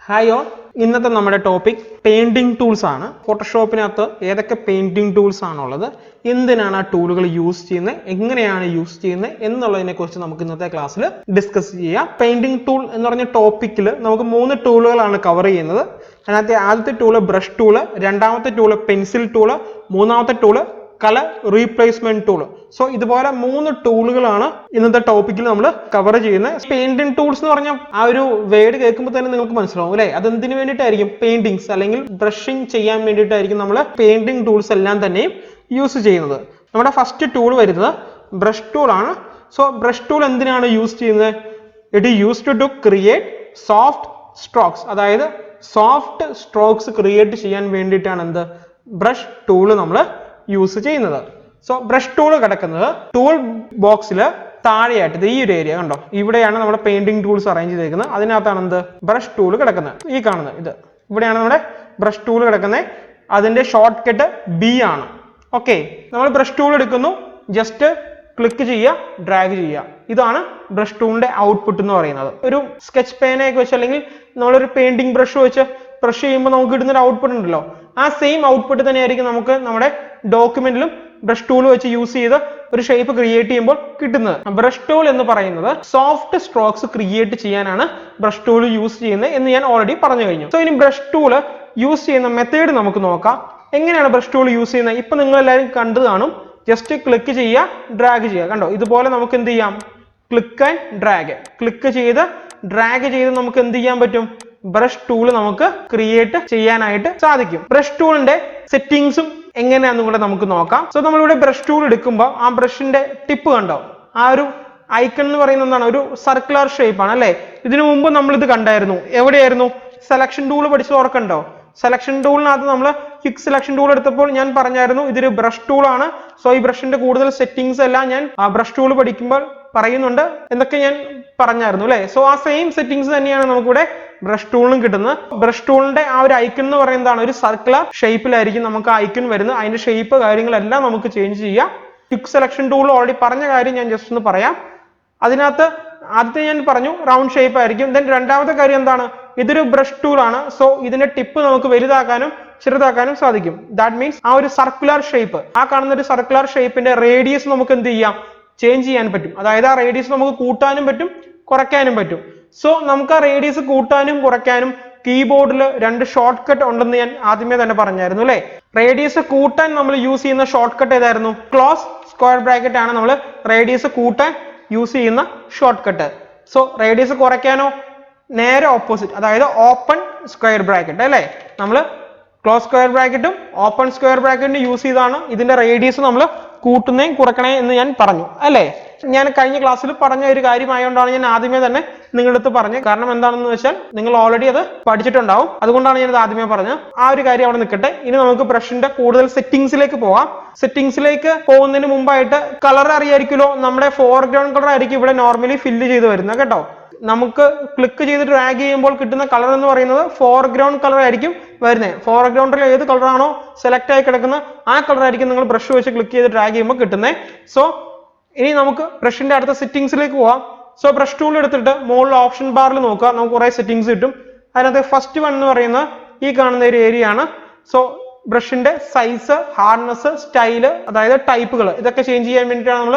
Hi all, ഇന്നത്തെ നമ്മുടെ topic painting tools ആണ്. ഫോട്ടോഷോപ്പിനകത്ത് ഏതൊക്കെ പെയിന്റിംഗ് ടൂൾസ് ആണുള്ളത്, എന്തിനാണ് ആ ടൂളുകൾ യൂസ് ചെയ്യുന്നത്, എങ്ങനെയാണ് യൂസ് ചെയ്യുന്നത് എന്നുള്ളതിനെ കുറിച്ച് നമുക്ക് ഇന്നത്തെ ക്ലാസ്സിൽ ഡിസ്കസ് ചെയ്യാം. പെയിന്റിംഗ് ടൂൾ എന്ന് പറഞ്ഞ ടോപ്പിക്കിൽ നമുക്ക് 3 ടൂളുകളാണ് കവർ ചെയ്യുന്നത്. അതിനകത്ത് ആദ്യത്തെ ടൂള് ബ്രഷ് ടൂള്, രണ്ടാമത്തെ ടൂള് പെൻസിൽ ടൂള്, മൂന്നാമത്തെ tool colour replacement tool. So ഇതുപോലെ 3 ടൂളുകളാണ് ഇന്നത്തെ ടോപ്പിക്കിൽ നമ്മൾ കവർ ചെയ്യുന്നത്. പെയിന്റിംഗ് ടൂൾസ് എന്ന് പറഞ്ഞാൽ ആ ഒരു വേർഡ് കേൾക്കുമ്പോൾ തന്നെ നിങ്ങൾക്ക് മനസ്സിലാവും അല്ലേ, അത് എന്തിനു വേണ്ടിയിട്ടായിരിക്കും? പെയിന്റിങ്സ് അല്ലെങ്കിൽ ബ്രഷിംഗ് ചെയ്യാൻ വേണ്ടിയിട്ടായിരിക്കും നമ്മൾ പെയിന്റിംഗ് ടൂൾസ് എല്ലാം തന്നെയും യൂസ് ചെയ്യുന്നത്. നമ്മുടെ ഫസ്റ്റ് ടൂൾ വരുന്നത് ബ്രഷ് ടൂൾ ആണ്. സോ ബ്രഷ് ടൂൾ എന്തിനാണ് യൂസ് ചെയ്യുന്നത്? It is used to create soft strokes, അതായത് സോഫ്റ്റ് സ്ട്രോക്സ് ക്രിയേറ്റ് ചെയ്യാൻ വേണ്ടിയിട്ടാണ് എന്ത് ബ്രഷ് ടൂള് നമ്മൾ യൂസ് ചെയ്യുന്നത്. സോ ബ്രഷ് ടൂൾ കിടക്കുന്നത് ടൂൾ ബോക്സിൽ താഴെയായിട്ട് ഈ ഒരു ഏരിയ കണ്ടോ, ഇവിടെയാണ് നമ്മുടെ പെയിന്റിംഗ് ടൂൾസ് അറേഞ്ച് ചെയ്തിരിക്കുന്നത്. അതിനകത്താണ് എന്ത് ബ്രഷ് ടൂൾ കിടക്കുന്നത്. ഈ കാണുന്നത് ഇത് ഇവിടെയാണ് നമ്മുടെ ബ്രഷ് ടൂൾ കിടക്കുന്നത്. അതിന്റെ ഷോർട്ട് കട്ട് ബി ആണ്. ഓക്കെ, നമ്മൾ ബ്രഷ് ടൂൾ എടുക്കുന്നു, ജസ്റ്റ് ക്ലിക്ക് ചെയ്യുക, ഡ്രാഗ് ചെയ്യുക. ഇതാണ് ബ്രഷ് ടൂളിന്റെ ഔട്ട്പുട്ട് എന്ന് പറയുന്നത്. ഒരു സ്കെച്ച് പേനയൊക്കെ വെച്ച് അല്ലെങ്കിൽ നമ്മളൊരു പെയിന്റിംഗ് ബ്രഷ് വെച്ച് ബ്രഷ് ചെയ്യുമ്പോൾ നമുക്ക് കിട്ടുന്ന ഒരു ഔട്ട്പുട്ട് ഉണ്ടല്ലോ, ആ സെയിം ഔട്ട്പുട്ട് തന്നെയായിരിക്കും നമുക്ക് നമ്മുടെ ഡോക്യുമെന്റിലും ബ്രഷ് ടൂൾ വെച്ച് യൂസ് ചെയ്ത് ഒരു ഷേപ്പ് ക്രിയേറ്റ് ചെയ്യുമ്പോൾ കിട്ടുന്നത്. ബ്രഷ് ടൂൾ എന്ന് പറയുന്നത് സോഫ്റ്റ് സ്ട്രോക്സ് ക്രിയേറ്റ് ചെയ്യാനാണ് ബ്രഷ് ടൂൾ യൂസ് ചെയ്യുന്നത് എന്ന് ഞാൻ ഓൾറെഡി പറഞ്ഞു കഴിഞ്ഞു. സോ ഇനി ബ്രഷ് ടൂൾ യൂസ് ചെയ്യുന്ന മെത്തേഡ് നമുക്ക് നോക്കാം. എങ്ങനെയാണ് ബ്രഷ് ടൂൾ യൂസ് ചെയ്യുന്നത്? ഇപ്പൊ നിങ്ങൾ എല്ലാവരും കണ്ടു കാണും. ജസ്റ്റ് ക്ലിക്ക് ചെയ്യുക, ഡ്രാഗ് ചെയ്യുക. കണ്ടോ, ഇതുപോലെ നമുക്ക് എന്ത് ചെയ്യാം? ക്ലിക്ക് ആൻഡ് ഡ്രാഗ്, ക്ലിക്ക് ചെയ്ത് ഡ്രാഗ് ചെയ്ത് നമുക്ക് എന്ത് ചെയ്യാൻ പറ്റും? ബ്രഷ് ടൂൾ നമുക്ക് ക്രിയേറ്റ് ചെയ്യാനായിട്ട് സാധിക്കും. ബ്രഷ് ടൂളിന്റെ സെറ്റിംഗ്സും എങ്ങനെയാണെന്നും കൂടെ നമുക്ക് നോക്കാം. സോ നമ്മളിവിടെ ബ്രഷ് ടൂൾ എടുക്കുമ്പോൾ ആ ബ്രഷിന്റെ ടിപ്പ് കണ്ടോ, ആ ഒരു ഐക്കൺ എന്ന് പറയുന്നത് എന്താണ്? ഒരു സർക്കുലർ ഷേപ്പ് ആണ് അല്ലെ. ഇതിനു മുമ്പ് നമ്മൾ ഇത് കണ്ടായിരുന്നു. എവിടെയായിരുന്നു? സെലക്ഷൻ ടൂൾ പഠിച്ചു ഓർക്കണ്ടോ? സെലക്ഷൻ ടൂളിനകത്ത് നമ്മൾ ക്വിക്ക് സെലക്ഷൻ ടൂൾ എടുത്തപ്പോൾ ഞാൻ പറഞ്ഞായിരുന്നു ഇതൊരു ബ്രഷ് ടൂൾ ആണ്. സോ ഈ ബ്രഷിന്റെ കൂടുതൽ സെറ്റിംഗ്സ് എല്ലാം ഞാൻ ആ ബ്രഷ് ടൂൾ പഠിക്കുമ്പോൾ പറയുന്നുണ്ട് എന്നൊക്കെ ഞാൻ പറഞ്ഞായിരുന്നു അല്ലെ. സോ ആ സെയിം സെറ്റിംഗ്സ് തന്നെയാണ് നമുക്കിവിടെ ബ്രഷ് ടൂളിനും കിട്ടുന്നത്. ബ്രഷ് ടൂളിന്റെ ആ ഒരു ഐക്കൺ എന്ന് പറയുന്നതാണ് ഒരു സർക്കുലർ ഷേപ്പിലായിരിക്കും നമുക്ക് ഐക്കൺ വരുന്നത്. അതിന്റെ ഷേപ്പ് കാര്യങ്ങളെല്ലാം നമുക്ക് ചേഞ്ച് ചെയ്യാം. ക്വിക്ക് സെലക്ഷൻ ടൂൾ ഓൾറെഡി പറഞ്ഞ കാര്യം ഞാൻ ജസ്റ്റ് ഒന്ന് പറയാം. അതിനകത്ത് ആദ്യത്തെ ഞാൻ പറഞ്ഞു റൗണ്ട് ഷേപ്പ് ആയിരിക്കും. ദെൻ രണ്ടാമത്തെ കാര്യം എന്താണ്? ഇതൊരു ബ്രഷ് ടൂൾ ആണ്. സോ ഇതിന്റെ ടിപ്പ് നമുക്ക് വലുതാക്കാനും ചെറുതാക്കാനും സാധിക്കും. ദാറ്റ് മീൻസ് ആ ഒരു സർക്കുലർ ഷേപ്പ്, ആ കാണുന്ന ഒരു സർക്കുലർ ഷേപ്പിന്റെ റേഡിയസ് നമുക്ക് എന്ത് ചെയ്യാം? ചേഞ്ച് ചെയ്യാൻ പറ്റും. അതായത് ആ റേഡിയസ് നമുക്ക് കൂട്ടാനും പറ്റും, കുറയ്ക്കാനും പറ്റും. സോ നമുക്ക് ആ റേഡിയസ് കൂട്ടാനും കുറയ്ക്കാനും കീബോർഡിൽ 2 ഷോർട്ട് കട്ട് ഉണ്ടെന്ന് ഞാൻ ആദ്യമേ തന്നെ പറഞ്ഞായിരുന്നു അല്ലെ. റേഡിയസ് കൂട്ടാൻ നമ്മൾ യൂസ് ചെയ്യുന്ന ഷോർട്ട് കട്ട് ഏതായിരുന്നു? ക്ലോസ് സ്ക്വയർ ബ്രാക്കറ്റ് ആണ് നമ്മൾ റേഡിയസ് കൂട്ടാൻ യൂസ് ചെയ്യുന്ന ഷോർട്ട് കട്ട്. സോ റേഡിയസ് കുറയ്ക്കാനോ നേരെ ഓപ്പോസിറ്റ്, അതായത് ഓപ്പൺ സ്ക്വയർ ബ്രാക്കറ്റ് അല്ലെ. നമ്മൾ ക്ലോസ് സ്ക്വയർ ബ്രാക്കറ്റും ഓപ്പൺ സ്ക്വയർ ബ്രാക്കറ്റും യൂസ് ചെയ്താണ് ഇതിന്റെ റേഡിയസ് നമ്മൾ കൂട്ടുന്നേയും കുറയ്ക്കണേ എന്ന് ഞാൻ പറഞ്ഞു അല്ലെ. ഞാൻ കഴിഞ്ഞ ക്ലാസ്സിൽ പറഞ്ഞ ഒരു കാര്യമായതുകൊണ്ടാണ് ഞാൻ ആദ്യമേ തന്നെ നിങ്ങളുടെ അടുത്ത് പറഞ്ഞത്. കാരണം എന്താണെന്ന് വെച്ചാൽ നിങ്ങൾ ഓൾറെഡി അത് പഠിച്ചിട്ടുണ്ടാവും, അതുകൊണ്ടാണ് ഞാൻ ഇത് ആദ്യമേ പറഞ്ഞത്. ആ ഒരു കാര്യം അവിടെ നിൽക്കട്ടെ. ഇനി നമുക്ക് ബ്രഷിന്റെ കൂടുതൽ സെറ്റിംഗ്സിലേക്ക് പോവാം. സെറ്റിംഗ്സിലേക്ക് പോകുന്നതിന് മുമ്പായിട്ട് കളർ അറിയായിരിക്കുമല്ലോ. നമ്മുടെ ഫോർഗ്രൗണ്ട് കളർ ആയിരിക്കും ഇവിടെ നോർമലി ഫില്ല് ചെയ്ത് വരുന്നത് കേട്ടോ. നമുക്ക് ക്ലിക്ക് ചെയ്ത് ഡ്രാഗ് ചെയ്യുമ്പോൾ കിട്ടുന്ന കളർ എന്ന് പറയുന്നത് ഫോർഗ്രൗണ്ട് കളർ ആയിരിക്കും വരുന്നത്. ഫോർഗ്രൗണ്ടിൽ ഏത് കളറാണോ സെലക്ട് ആയി കിടക്കുന്നത് ആ കളർ ആയിരിക്കും നിങ്ങൾ ബ്രഷ് വെച്ച് ക്ലിക്ക് ചെയ്ത് ഡ്രാഗ് ചെയ്യുമ്പോൾ കിട്ടുന്നത്. സോ ഇനി നമുക്ക് ബ്രഷിന്റെ അടുത്ത സെറ്റിംഗ്സിലേക്ക് പോവാം. സോ ബ്രഷ് ടൂൾ എടുത്തിട്ട് മുകളിൽ ഓപ്ഷൻ ബാറിൽ നോക്കുക, നമുക്ക് കുറെ സെറ്റിംഗ്സ് കിട്ടും. അതിനകത്ത് ഫസ്റ്റ് വൺ എന്ന് പറയുന്നത് ഈ കാണുന്ന ഒരു ഏരിയ ആണ്. സോ ബ്രഷിന്റെ സൈസ്, ഹാർഡ്നെസ്, സ്റ്റൈല്, അതായത് ടൈപ്പുകൾ, ഇതൊക്കെ ചേഞ്ച് ചെയ്യാൻ വേണ്ടിയിട്ടാണ് നമ്മൾ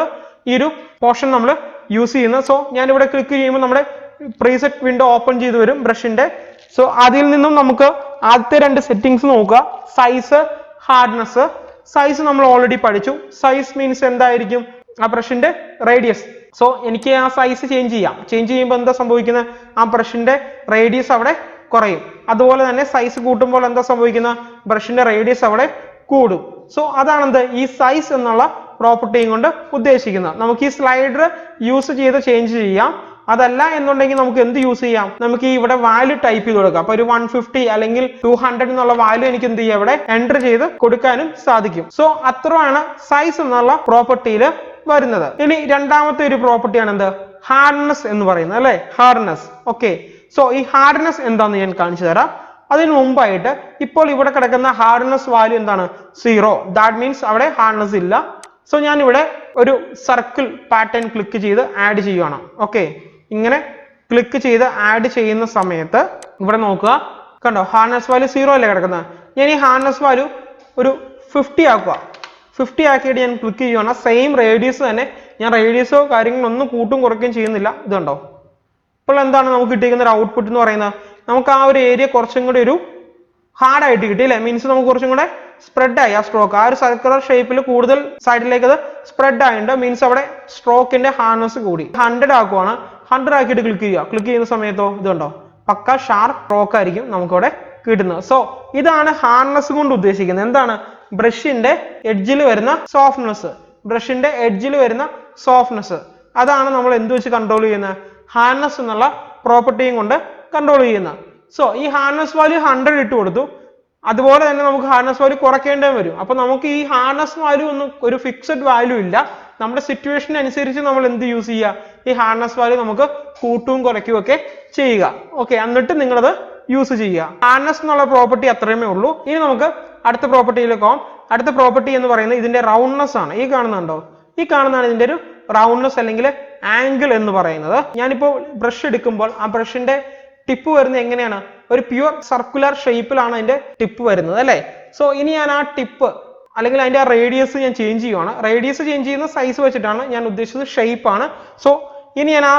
ഈ ഒരു പോർഷൻ നമ്മൾ യൂസ് ചെയ്യുന്നത്. സോ ഞാനിവിടെ ക്ലിക്ക് ചെയ്യുമ്പോൾ നമ്മുടെ പ്രീസെറ്റ് വിൻഡോ ഓപ്പൺ ചെയ്ത് വരും ബ്രഷിന്റെ. സോ അതിൽ നിന്നും നമുക്ക് ആദ്യത്തെ 2 സെറ്റിംഗ്സ് നോക്കുക. Size, hardness. സൈസ് നമ്മൾ ഓൾറെഡി പഠിച്ചു. സൈസ് മീൻസ് എന്തായിരിക്കും? ആ ബ്രഷിന്റെ റേഡിയസ്. സോ എനിക്ക് ആ സൈസ് ചേഞ്ച് ചെയ്യാം. ചേഞ്ച് ചെയ്യുമ്പോൾ എന്താ സംഭവിക്കുന്നത്? ആ ബ്രഷിന്റെ റേഡിയസ് അവിടെ കുറയും. അതുപോലെ തന്നെ സൈസ് കൂട്ടുമ്പോൾ എന്താ സംഭവിക്കുന്നത്? ബ്രഷിന്റെ റേഡിയസ് അവിടെ കൂടും. സോ അതാണ് എന്ത് ഈ സൈസ് എന്നുള്ള പ്രോപ്പർട്ടിയും കൊണ്ട് ഉദ്ദേശിക്കുന്നത്. നമുക്ക് ഈ സ്ലൈഡർ യൂസ് ചെയ്ത് ചേഞ്ച് ചെയ്യാം. അതല്ല എന്നുണ്ടെങ്കിൽ നമുക്ക് എന്ത് യൂസ് ചെയ്യാം? നമുക്ക് ഈ ഇവിടെ വാല്യൂ ടൈപ്പ് ചെയ്ത് കൊടുക്കാം. അപ്പൊ ഒരു 150 അല്ലെങ്കിൽ 200 എന്നുള്ള വാല്യൂ എനിക്ക് എന്ത് ചെയ്യാം? ഇവിടെ എൻ്റർ ചെയ്ത് കൊടുക്കാനും സാധിക്കും. സോ അത്രയാണ് സൈസ് എന്നുള്ള പ്രോപ്പർട്ടിയിൽ വരുന്നത്. ഇനി രണ്ടാമത്തെ ഒരു പ്രോപ്പർട്ടിയാണ് എന്ത്? ഹാർഡ്നെസ് എന്ന് പറയുന്നത് അല്ലെ. ഹാർഡ്നെസ്. ഓക്കെ, സോ ഈ ഹാർഡ്നെസ് എന്താന്ന് ഞാൻ കാണിച്ചു തരാം. അതിന് മുമ്പായിട്ട് ഇപ്പോൾ ഇവിടെ കിടക്കുന്ന ഹാർഡ്നെസ് വാല്യൂ എന്താണ്? 0. ദാറ്റ് മീൻസ് അവിടെ ഹാർഡ്നെസ് ഇല്ല. സോ ഞാൻ ഇവിടെ ഒരു സർക്കിൾ പാറ്റേൺ ക്ലിക്ക് ചെയ്ത് ആഡ് ചെയ്യുകയാണ്. ഓക്കെ, ഇങ്ങനെ ക്ലിക്ക് ചെയ്ത് ആഡ് ചെയ്യുന്ന സമയത്ത് ഇവിടെ നോക്കുക, കണ്ടോ ഹാർഡ്നെസ് വാല്യൂ 0 അല്ലേ കിടക്കുന്നത്. ഞാൻ ഈ ഹാർഡ്നെസ് വാല്യൂ ഒരു 50 ആക്കുക. 50 ആക്കിയിട്ട് ഞാൻ ക്ലിക്ക് ചെയ്യുകയാണ്. സെയിം റേഡിയസ് തന്നെ, ഞാൻ റേഡിയസോ കാര്യങ്ങളൊന്നും കൂട്ടും കുറയ്ക്കുകയും ചെയ്യുന്നില്ല. ഇതുണ്ടോ, ഇപ്പോൾ എന്താണ് നമുക്ക് കിട്ടിയിരിക്കുന്ന ഒരു ഔട്ട്പുട്ട് എന്ന് പറയുന്നത്, നമുക്ക് ആ ഒരു ഏരിയ കുറച്ചും കൂടി ഒരു ഹാർഡ് ആയിട്ട് കിട്ടി അല്ലേ. മീൻസ് നമുക്ക് കുറച്ചും കൂടെ സ്പ്രെഡ് ആയി ആ സ്ട്രോക്ക്, ആ ഒരു സർക്കുലർ ഷേപ്പിൽ കൂടുതൽ സൈഡിലേക്ക് അത് സ്പ്രെഡ് ആയിട്ടുണ്ട്. മീൻസ് അവിടെ സ്ട്രോക്കിന്റെ ഹാർഡ്നെസ് കൂടി. 100 ആക്കുവാണ്. 100 ആക്കിയിട്ട് ക്ലിക്ക് ചെയ്യുക. ക്ലിക്ക് ചെയ്യുന്ന സമയത്തോ ഇതുണ്ടോ പക്ക ഷാർപ്പ് സ്ട്രോക്ക് ആയിരിക്കും നമുക്കവിടെ കിട്ടുന്നത്. സോ ഇതാണ് ഹാർഡ്നെസ് കൊണ്ട് ഉദ്ദേശിക്കുന്നത്. എന്താണ്, ബ്രഷിന്റെ എഡ്ജിൽ വരുന്ന സോഫ്റ്റ്നെസ്, ബ്രഷിന്റെ എഡ്ജിൽ വരുന്ന സോഫ്റ്റ്നെസ്, അതാണ് നമ്മൾ എന്ത് വെച്ച് കൺട്രോൾ ചെയ്യുന്നത്, ഹാർഡ്നെസ് എന്നുള്ള പ്രോപ്പർട്ടിയും കൊണ്ട് കൺട്രോൾ ചെയ്യുന്നത്. സോ ഈ ഹാർഡ്നെസ് വാല്യൂ 100 ഇട്ട് കൊടുത്തു. അതുപോലെ തന്നെ നമുക്ക് ഹാർഡ്നെസ് വാല്യൂ കുറയ്ക്കേണ്ടത് വരും. അപ്പൊ നമുക്ക് ഈ ഹാർഡ്നെസ് വാല്യൂ ഒന്നും ഒരു ഫിക്സഡ് വാല്യൂ ഇല്ല. നമ്മുടെ സിറ്റുവേഷൻ അനുസരിച്ച് നമ്മൾ എന്ത് യൂസ് ചെയ്യുക, ഈ ഹാർഡ്നെസ് വാല്യൂ നമുക്ക് കൂട്ടുകയും കുറയ്ക്കുകയും ഒക്കെ ചെയ്യുക. ഓക്കെ, എന്നിട്ട് നിങ്ങളത് യൂസ് ചെയ്യുക. ഹാർഡ്നെസ് എന്നുള്ള പ്രോപ്പർട്ടി അത്രയുമേ ഉള്ളൂ. ഇനി നമുക്ക് അടുത്ത പ്രോപ്പർട്ടിയിലേക്ക് പോകാം. അടുത്ത പ്രോപ്പർട്ടി എന്ന് പറയുന്നത് ഇതിന്റെ റൗണ്ട്നെസ് ആണ്. ഈ കാണുന്നുണ്ടോ, ഈ കാണുന്നതാണ് ഇതിന്റെ ഒരു റൗണ്ട്നെസ് അല്ലെങ്കിൽ ആംഗിൾ എന്ന് പറയുന്നത്. ഞാനിപ്പോൾ ബ്രഷ് എടുക്കുമ്പോൾ ആ ബ്രഷിന്റെ ടിപ്പ് വരുന്നത് എങ്ങനെയാണ്, ഒരു പ്യുവർ സർക്കുലർ ഷേപ്പിലാണ് അതിന്റെ ടിപ്പ് വരുന്നത് അല്ലേ. സോ ഇനി ഞാൻ ആ ടിപ്പ് അല്ലെങ്കിൽ അതിന്റെ ആ റേഡിയസ് ഞാൻ ചേഞ്ച് ചെയ്യുവാണ്. റേഡിയസ് ചേഞ്ച് ചെയ്യുന്ന സൈസ് വെച്ചിട്ടാണ്, ഞാൻ ഉദ്ദേശിച്ചത് ഷേപ്പ് ആണ്. സോ ഇനി ഞാൻ ആ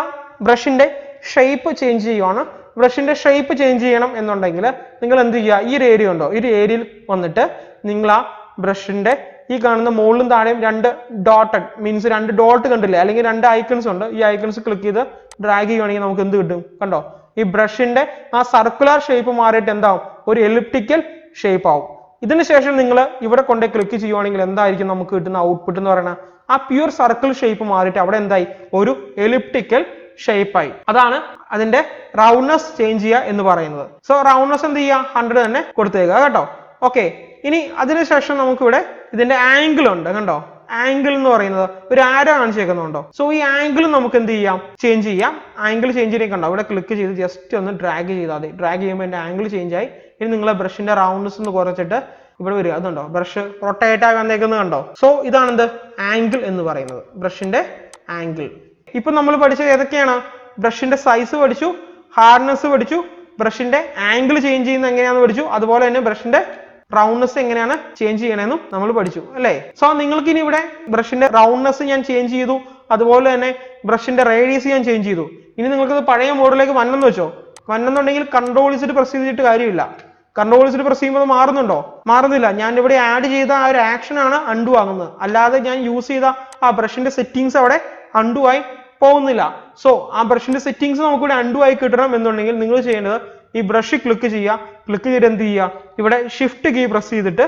ബ്രഷിന്റെ ഷേപ്പ് ചേഞ്ച് ചെയ്യുവാണ്. ബ്രഷിന്റെ ഷേപ്പ് ചേഞ്ച് ചെയ്യണം എന്നുണ്ടെങ്കിൽ നിങ്ങൾ എന്ത് ചെയ്യുക, ഈ ഒരു ഏരിയ ഉണ്ടോ, ഈ ഒരു ഏരിയയിൽ വന്നിട്ട് നിങ്ങൾ ആ ബ്രഷിന്റെ ഈ കാണുന്ന മുകളിലും താഴെയും 2 ഡോട്ടഡ് മീൻസ് 2 ഡോട്ട് കണ്ടില്ലേ, അല്ലെങ്കിൽ 2 ഐക്കൺസ് ഉണ്ട്. ഈ ഐക്കൺസ് ക്ലിക്ക് ചെയ്ത് ഡ്രാഗ് ചെയ്യുവാണെങ്കിൽ നമുക്ക് എന്ത് കിട്ടും, കണ്ടോ ഈ ബ്രഷിന്റെ ആ സർക്കുലർ ഷേപ്പ് മാറിയിട്ട് എന്താവും, ഒരു എലിപ്റ്റിക്കൽ ഷേപ്പ് ആവും. ഇതിനുശേഷം നിങ്ങൾ ഇവിടെ കൊണ്ട് ക്ലിക്ക് ചെയ്യുവാണെങ്കിൽ എന്തായിരിക്കും നമുക്ക് കിട്ടുന്ന ഔട്ട്പുട്ട് എന്ന് പറയുന്നത്, ആ പ്യൂർ സർക്കിൾ ഷേപ്പ് മാറിയിട്ട് അവിടെ എന്തായി, ഒരു എലിപ്റ്റിക്കൽ ഷേപ്പായി. അതാണ് അതിന്റെ റൗണ്ട്നെസ് ചേഞ്ച് ചെയ്യുക എന്ന് പറയുന്നത്. സോ റൗണ്ട്നെസ് എന്ത് ചെയ്യുക, 100 തന്നെ കൊടുത്തേക്കുക കേട്ടോ. ഓക്കെ, ഇനി അതിനുശേഷം നമുക്ക് ഇവിടെ ഇതിന്റെ ആംഗിൾ ഉണ്ട്, കണ്ടോ ആംഗിൾ എന്ന് പറയുന്നത് ഒരു ആരോ കാണിച്ചേക്കുന്നുണ്ടോ. സോ ഈ ആംഗിൾ നമുക്ക് എന്ത് ചെയ്യാം, ചേഞ്ച് ചെയ്യാം. ആംഗിൾ ചേഞ്ച് ചെയ്യാൻ കണ്ടോ, ഇവിടെ ക്ലിക്ക് ചെയ്ത് ജസ്റ്റ് ഒന്ന് ഡ്രാഗ് ചെയ്താൽ മതി. ഡ്രാഗ് ചെയ്യുമ്പോൾ എന്റെ ആംഗിൾ ചേഞ്ച് ആയി. ഇനി നിങ്ങളെ ബ്രഷിന്റെ റൗണ്ട്നെസ് ഒന്ന് കുറച്ചിട്ട് ഇവിടെ വരിക, അതുണ്ടോ ബ്രഷ് റൊട്ടേറ്റ് ആയി വന്നേക്കുന്നത് കണ്ടോ. സോ ഇതാണ് എന്ത്, ആംഗിൾ എന്ന് പറയുന്നത്, ബ്രഷിന്റെ ആംഗിൾ. ഇപ്പൊ നമ്മൾ പഠിച്ചത് ഏതൊക്കെയാണ്, ബ്രഷിന്റെ സൈസ് പഠിച്ചു, ഹാർഡ്നെസ് പഠിച്ചു, ബ്രഷിന്റെ ആംഗിൾ ചേഞ്ച് ചെയ്യുന്നത് എങ്ങനെയാണെന്ന് പഠിച്ചു, അതുപോലെ തന്നെ ബ്രഷിന്റെ റൗണ്ട്നെസ് എങ്ങനെയാണ് ചേഞ്ച് ചെയ്യണമെന്നും നമ്മൾ പഠിച്ചു അല്ലേ. സോ നിങ്ങൾക്ക് ഇനി ഇവിടെ ബ്രഷിന്റെ റൗണ്ട്നെസ് ഞാൻ ചേഞ്ച് ചെയ്തു, അതുപോലെ തന്നെ ബ്രഷിന്റെ റേഡിയസ് ഞാൻ ചേഞ്ച് ചെയ്തു. ഇനി നിങ്ങൾക്ക് പഴയ മോഡിലേക്ക് വന്നെന്ന് വെച്ചോ, വന്നെന്നുണ്ടെങ്കിൽ കൺട്രോൾ ഇസിട്ട് പ്രസ് ചെയ്തിട്ട് കാര്യമില്ല. കൺട്രോൾ ഇസിട്ട് പ്രസ് ചെയ്യുമ്പോൾ മാറുന്നുണ്ടോ, മാറുന്നില്ല. ഞാൻ ഇവിടെ ആഡ് ചെയ്ത ആ ഒരു ആക്ഷൻ ആണ് അൺഡു ആകുന്നത്, അല്ലാതെ ഞാൻ യൂസ് ചെയ്ത ആ ബ്രഷിന്റെ സെറ്റിംഗ്സ് അവിടെ അൺഡു ആയി പോകുന്നില്ല. സോ ആ ബ്രഷിന്റെ സെറ്റിംഗ്സ് നമുക്ക് ഇവിടെ അൺഡു ആയി കിട്ടണം എന്നുണ്ടെങ്കിൽ നിങ്ങൾ ചെയ്യേണ്ടത് ഈ ബ്രഷ് ക്ലിക്ക് ചെയ്യുക. ക്ലിക്ക് ചെയ്ത് എന്ത് ചെയ്യുക, ഇവിടെ ഷിഫ്റ്റ് കീ പ്രസ് ചെയ്തിട്ട്,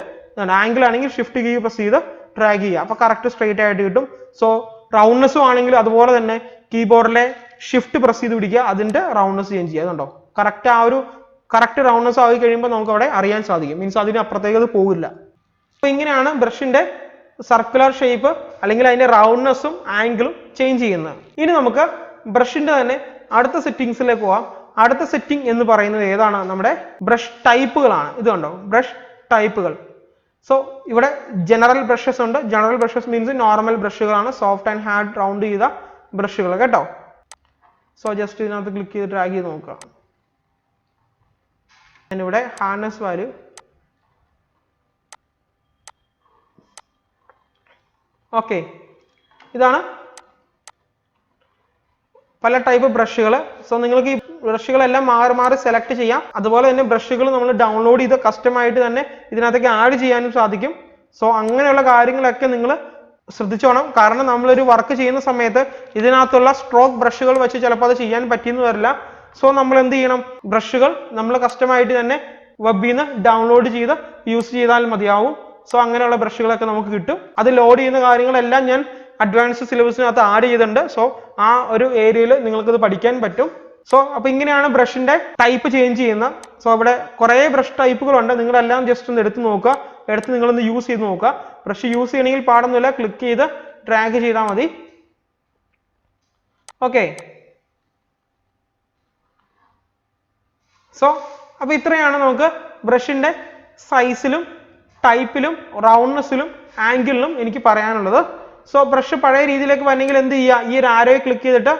ആംഗിൾ ആണെങ്കിൽ ഷിഫ്റ്റ് കീ പ്രസ് ചെയ്ത് ഡ്രാഗ് ചെയ്യുക. അപ്പൊ കറക്റ്റ് സ്ട്രൈറ്റ് ആയിട്ട് കിട്ടും. സോ റൗണ്ട്നെസ്സും ആണെങ്കിൽ അതുപോലെ തന്നെ കീബോർഡിലെ ഷിഫ്റ്റ് പ്രസ് ചെയ്ത് പിടിക്കുക, അതിന്റെ റൗണ്ട്നെസ് ചേഞ്ച് ചെയ്യുക. അതുണ്ടോ കറക്റ്റ്, ആ ഒരു കറക്റ്റ് റൗണ്ട്നെസ് ആയി കഴിയുമ്പോൾ നമുക്ക് അവിടെ അറിയാൻ സാധിക്കും. മീൻസ് അതിനപ്പുറത്തേക്ക് അത് പോകില്ല. അപ്പൊ ഇങ്ങനെയാണ് ബ്രഷിന്റെ സർക്കുലർ ഷേപ്പ് അല്ലെങ്കിൽ അതിന്റെ റൗണ്ട്നെസ്സും ആംഗിളും ചേഞ്ച് ചെയ്യുന്നത്. ഇനി നമുക്ക് ബ്രഷിന്റെ തന്നെ അടുത്ത സെറ്റിംഗ്സിലേക്ക് പോവാം. അടുത്ത സെറ്റിംഗ് എന്ന് പറയുന്നത് ഏതാണ്, നമ്മുടെ ബ്രഷ് ടൈപ്പുകളാണ്. ഇത് കണ്ടോ ബ്രഷ് ടൈപ്പുകൾ. സോ ഇവിടെ ജനറൽ ബ്രഷസ് ഉണ്ട്. ജനറൽ ബ്രഷസ് മീൻസ് നോർമൽ ബ്രഷുകളാണ്, സോഫ്റ്റ് ആൻഡ് ഹാർഡ് റൗണ്ട് ചെയ്ത ബ്രഷുകൾ കേട്ടോ. സോ ജസ്റ്റ് ഇതിനകത്ത് ക്ലിക്ക് ചെയ്ത് ഡ്രാഗ് ചെയ്ത് നോക്കുക. ഇവിടെ ഹാർഡ്നെസ് വാല്യൂ ഓക്കെ, ഇതാണ് പല ടൈപ്പ് ബ്രഷുകൾ. സോ നിങ്ങൾക്ക് ഈ ബ്രഷുകളെല്ലാം മാറി മാറി സെലക്ട് ചെയ്യാം. അതുപോലെ തന്നെ ബ്രഷുകൾ നമ്മൾ ഡൗൺലോഡ് ചെയ്ത് കസ്റ്റം ആയിട്ട് തന്നെ ഇതിനകത്തേക്ക് ആഡ് ചെയ്യാനും സാധിക്കും. സോ അങ്ങനെയുള്ള കാര്യങ്ങളൊക്കെ നിങ്ങൾ ശ്രദ്ധിച്ചോണം. കാരണം നമ്മളൊരു വർക്ക് ചെയ്യുന്ന സമയത്ത് ഇതിനകത്തുള്ള സ്ട്രോക്ക് ബ്രഷുകൾ വെച്ച് ചിലപ്പോൾ അത് ചെയ്യാൻ പറ്റിയെന്ന് വരില്ല. സോ നമ്മൾ എന്ത് ചെയ്യണം, ബ്രഷുകൾ നമ്മൾ കസ്റ്റമായിട്ട് തന്നെ വെബിൽ നിന്ന് ഡൗൺലോഡ് ചെയ്ത് യൂസ് ചെയ്താൽ മതിയാവും. സോ അങ്ങനെയുള്ള ബ്രഷുകളൊക്കെ നമുക്ക് കിട്ടും. അത് ലോഡ് ചെയ്യുന്ന കാര്യങ്ങളെല്ലാം ഞാൻ അഡ്വാൻസ്ഡ് സിലബസിനകത്ത് ആഡ് ചെയ്തിട്ടുണ്ട്. സോ ആ ഒരു ഏരിയയിൽ നിങ്ങൾക്ക് ഇത് പഠിക്കാൻ പറ്റും. സോ അപ്പൊ ഇങ്ങനെയാണ് ബ്രഷിന്റെ ടൈപ്പ് ചേഞ്ച് ചെയ്യുന്നത്. സോ ഇവിടെ കുറെ ബ്രഷ് ടൈപ്പുകളുണ്ട്. നിങ്ങളെല്ലാം ജസ്റ്റ് ഒന്ന് എടുത്ത് നോക്കുക, എടുത്ത് നിങ്ങളൊന്ന് യൂസ് ചെയ്ത് നോക്കുക. ബ്രഷ് യൂസ് ചെയ്യണമെങ്കിൽ പാടൊന്നുമില്ല, ക്ലിക്ക് ചെയ്ത് ഡ്രാഗ് ചെയ്താൽ മതി. ഓക്കെ, സോ അപ്പൊ ഇത്രയാണ് നമുക്ക് ബ്രഷിന്റെ സൈസിലും ടൈപ്പിലും റൗണ്ട്നെസ്സിലും ആംഗിളിലും എനിക്ക് പറയാനുള്ളത്. സോ ബ്രഷ് പഴയ രീതിയിലേക്ക് വരണമെങ്കിൽ എന്ത് ചെയ്യുക, ഈ ഒരു ആരോയെ ക്ലിക്ക് ചെയ്തിട്ട്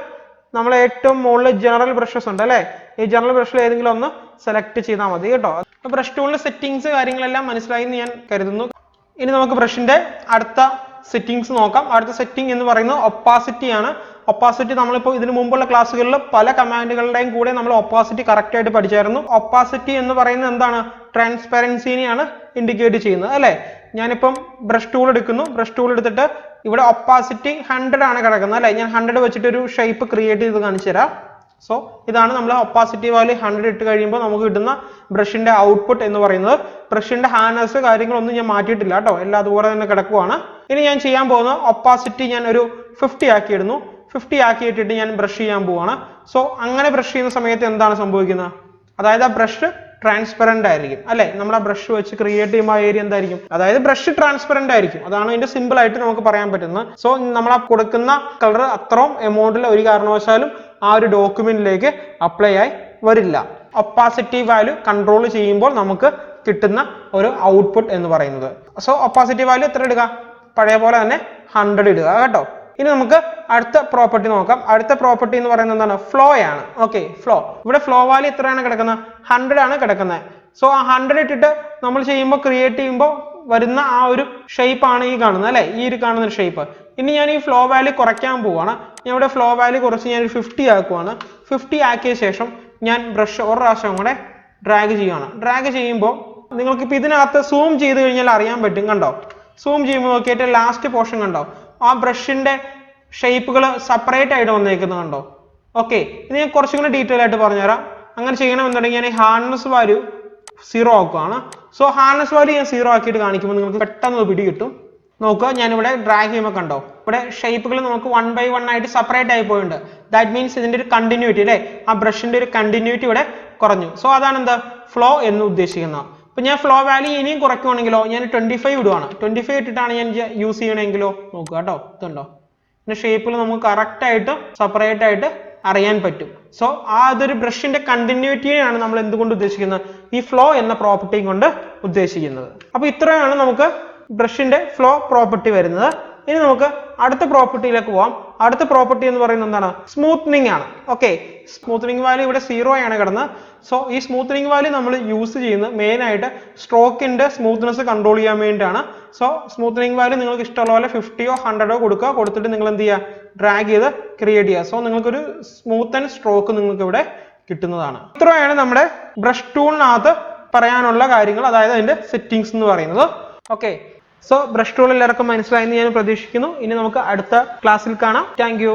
നമ്മൾ ഏറ്റവും മുകളിൽ ജനറൽ ബ്രഷസ് ഉണ്ട് അല്ലേ? ഈ ജനറൽ ബ്രഷിൽ ഏതെങ്കിലും ഒന്ന് സെലക്ട് ചെയ്താൽ മതി കേട്ടോ. ബ്രഷ് ടൂളിന്റെ സെറ്റിംഗ്സ് കാര്യങ്ങളെല്ലാം മനസ്സിലായി എന്ന് ഞാൻ കരുതുന്നു. ഇനി നമുക്ക് ബ്രഷിന്റെ അടുത്ത സെറ്റിംഗ്സ് നോക്കാം. അടുത്ത സെറ്റിംഗ് എന്ന് പറയുന്നത് ഒപ്പാസിറ്റി ആണ്. ഒപ്പാസിറ്റി നമ്മളിപ്പോൾ ഇതിനു മുമ്പുള്ള ക്ലാസ്സുകളിൽ പല കമാൻഡുകളുടെയും കൂടെ നമ്മൾ ഒപ്പാസിറ്റി കറക്റ്റ് ആയിട്ട് പഠിച്ചായിരുന്നു. ഒപ്പാസിറ്റി എന്ന് പറയുന്നത് എന്താണ്? ട്രാൻസ്പെറൻസിനെയാണ് ഇൻഡിക്കേറ്റ് ചെയ്യുന്നത് അല്ലേ? ഞാനിപ്പം ബ്രഷ് ടൂൾ എടുക്കുന്നു. ബ്രഷ് ടൂൾ എടുത്തിട്ട് ഇവിടെ ഒപ്പാസിറ്റി 100 ആണ് കിടക്കുന്നത് അല്ലേ? ഞാൻ 100 വെച്ചിട്ട് ഒരു ഷേപ്പ് ക്രിയേറ്റ് ചെയ്ത് കാണിച്ചു തരാം. സോ ഇതാണ് നമ്മൾ ഒപ്പാസിറ്റി വാല്യൂ 100 ഇട്ട് കഴിയുമ്പോൾ നമുക്ക് കിട്ടുന്ന ബ്രഷിന്റെ ഔട്ട്പുട്ട് എന്ന് പറയുന്നത്. ബ്രഷിന്റെ ഹാൻഡ്സ് കാര്യങ്ങളൊന്നും ഞാൻ മാറ്റിയിട്ടില്ല കേട്ടോ, എല്ലാം അതുപോലെ തന്നെ കിടക്കുവാണ്. ഇനി ഞാൻ ചെയ്യാൻ പോകുന്നത് ഒപ്പാസിറ്റി ഞാൻ ഒരു 50 ആക്കി ഇടുന്നു. 50 ആക്കി ഇട്ടിട്ട് ഞാൻ ബ്രഷ് ചെയ്യാൻ പോവാണ്. സോ അങ്ങനെ ബ്രഷ് ചെയ്യുന്ന സമയത്ത് എന്താണ് സംഭവിക്കുന്നത്? അതായത് ആ ബ്രഷ് ട്രാൻസ്പെറന്റ് ആയിരിക്കും അല്ലെ? നമ്മൾ ആ ബ്രഷ് വെച്ച് ക്രിയേറ്റ് ചെയ്യുമ്പോൾ ആ ഏരിയ എന്തായിരിക്കും? അതായത് ബ്രഷ് ട്രാൻസ്പെറന്റ് ആയിരിക്കും. അതാണ് ഇതിന്റെ സിമ്പിൾ ആയിട്ട് നമുക്ക് പറയാൻ പറ്റുന്നത്. സോ നമ്മൾ ആ കൊടുക്കുന്ന കളർ അത്രയും എമൗണ്ടിൽ ഒരു കാരണവശാലും ആ ഒരു ഡോക്യുമെന്റിലേക്ക് അപ്ലൈ ആയി വരില്ല. ഒപ്പാസിറ്റി വാല്യൂ കൺട്രോൾ ചെയ്യുമ്പോൾ നമുക്ക് കിട്ടുന്ന ഒരു ഔട്ട്പുട്ട് എന്ന് പറയുന്നത്. സോ ഒപ്പാസിറ്റി വാല്യൂ എത്ര ഇടുക? പഴയ പോലെ തന്നെ 100 ഇടുക കേട്ടോ. ഇനി നമുക്ക് അടുത്ത പ്രോപ്പർട്ടി നോക്കാം. അടുത്ത പ്രോപ്പർട്ടി എന്ന് പറയുന്നത് എന്താണ്? ഫ്ലോ ആണ്. Okay, flow. ഇവിടെ ഫ്ലോ വാല്യൂ എത്രയാണ് കിടക്കുന്നത്? 100 ആണ് കിടക്കുന്നത്. സോ ആ 100 ഇട്ടിട്ട് നമ്മൾ ചെയ്യുമ്പോൾ ക്രിയേറ്റ് ചെയ്യുമ്പോൾ വരുന്ന ആ ഒരു ഷേപ്പ് ആണ് ഈ കാണുന്നത് അല്ലെ? ഈ ഒരു കാണുന്ന ഷേപ്പ്. ഇനി ഞാൻ ഈ ഫ്ലോ വാല്യൂ കുറയ്ക്കാൻ പോവാണ്. ഞാൻ ഇവിടെ ഫ്ലോ വാല്യൂ കുറച്ച് ഞാൻ 50 ആക്കുവാണ്. 50 ആക്കിയ ശേഷം ഞാൻ ബ്രഷ് ഒരു പ്രാവശ്യം കൂടെ ഡ്രാഗ് ചെയ്യുകയാണ്. ഡ്രാഗ് ചെയ്യുമ്പോൾ നിങ്ങൾക്ക് ഇപ്പൊ ഇതിനകത്ത് സൂം ചെയ്ത് കഴിഞ്ഞാൽ അറിയാൻ പറ്റും. കണ്ടോ? സൂം ചെയ്യുമ്പോൾ നോക്കിയിട്ട് ലാസ്റ്റ് പോർഷൻ കണ്ടോ? ആ ബ്രഷിന്റെ ഷേപ്പുകൾ സെപ്പറേറ്റ് ആയിട്ട് വന്നേക്കുന്നത് കണ്ടോ? ഓക്കെ, ഇത് ഞാൻ കുറച്ചും കൂടി ഡീറ്റെയിൽ ആയിട്ട് പറഞ്ഞുതരാം. അങ്ങനെ ചെയ്യണമെന്നുണ്ടെങ്കിൽ ഞാൻ ഈ ഹാർഡ്നെസ് വാല്യൂ 0 ആക്കുകയാണ്. സോ ഹാർഡ്നെസ് വാല്യൂ ഞാൻ 0 ആക്കിയിട്ട് കാണിക്കുമ്പോൾ നിങ്ങൾക്ക് പെട്ടെന്ന് പിടി കിട്ടും. നോക്കുക, ഞാനിവിടെ ഡ്രാഗ് ചെയ്യുമ്പോൾ കണ്ടോ ഇവിടെ ഷേപ്പുകൾ നമുക്ക് 1 by 1 ആയിട്ട് സെപ്പറേറ്റ് ആയി പോയിട്ടുണ്ട്. ദാറ്റ് മീൻസ് ഇതിന്റെ ഒരു കണ്ടിന്യൂറ്റി അല്ലേ? ആ ബ്രഷിന്റെ ഒരു കണ്ടിന്യൂറ്റി ഇവിടെ കുറഞ്ഞു. സോ അതാണ് എന്താ ഫ്ലോ എന്ന് ഉദ്ദേശിക്കുന്നത്. ഇപ്പൊ ഞാൻ ഫ്ലോ വാല്യൂ ഇനിയും കുറയ്ക്കുവാണെങ്കിലോ ഞാൻ 25 ഇടുവാണ്. 25 ഇട്ടിട്ടാണ് ഞാൻ യൂസ് ചെയ്യണമെങ്കിലോ നോക്കുക കേട്ടോ. ഇതുണ്ടോ? പിന്നെ ഷേപ്പിൽ നമുക്ക് കറക്റ്റ് ആയിട്ട് സെപ്പറേറ്റ് ആയിട്ട് അറിയാൻ പറ്റും. സോ ആ അതൊരു ബ്രഷിന്റെ കണ്ടിന്യൂറ്റിയാണ് നമ്മൾ എന്തുകൊണ്ട് ഉദ്ദേശിക്കുന്നത്? ഈ ഫ്ലോ എന്ന പ്രോപ്പർട്ടി കൊണ്ട് ഉദ്ദേശിക്കുന്നത്. അപ്പൊ ഇത്രയാണ് നമുക്ക് ബ്രഷിന്റെ ഫ്ലോ പ്രോപ്പർട്ടി വരുന്നത്. ഇനി നമുക്ക് അടുത്ത പ്രോപ്പർട്ടിയിലേക്ക് പോവാം. അടുത്ത പ്രോപ്പർട്ടി എന്ന് പറയുന്നത് എന്താണ്? സ്മൂത്തനിങ് ആണ്. ഓക്കെ, സ്മൂത്തനിങ് വാല്യൂ ഇവിടെ 0 ആണ് കിടന്നത്. സോ ഈ സ്മൂത്തനിങ് വാല്യൂ നമ്മൾ യൂസ് ചെയ്യുന്നത് മെയിൻ ആയിട്ട് സ്ട്രോക്കിന്റെ സ്മൂത്ത്നെസ് കൺട്രോൾ ചെയ്യാൻ വേണ്ടിയിട്ടാണ്. സോ സ്മൂത്തനിങ് വാല്യൂ നിങ്ങൾക്ക് ഇഷ്ടമുള്ള പോലെ 50ഓ 100ഓ കൊടുക്കുക. കൊടുത്തിട്ട് നിങ്ങൾ എന്ത് ചെയ്യുക? ഡ്രാഗ് ചെയ്ത് ക്രിയേറ്റ് ചെയ്യുക. സോ നിങ്ങൾക്കൊരു സ്മൂത്ത് ആൻഡ് സ്ട്രോക്ക് നിങ്ങൾക്ക് ഇവിടെ കിട്ടുന്നതാണ്. ഇത്രയാണ് നമ്മുടെ ബ്രഷ് ടൂളിനകത്ത് പറയാനുള്ള കാര്യങ്ങൾ, അതായത് അതിന്റെ സെറ്റിംഗ്സ് എന്ന് പറയുന്നത്. ഓക്കെ, സോ ബ്രഷ് ടൂൾ എല്ലാവർക്കും മനസ്സിലായെന്ന് ഞാൻ പ്രതീക്ഷിക്കുന്നു. ഇനി നമുക്ക് അടുത്ത ക്ലാസ്സിൽ കാണാം. Thank you.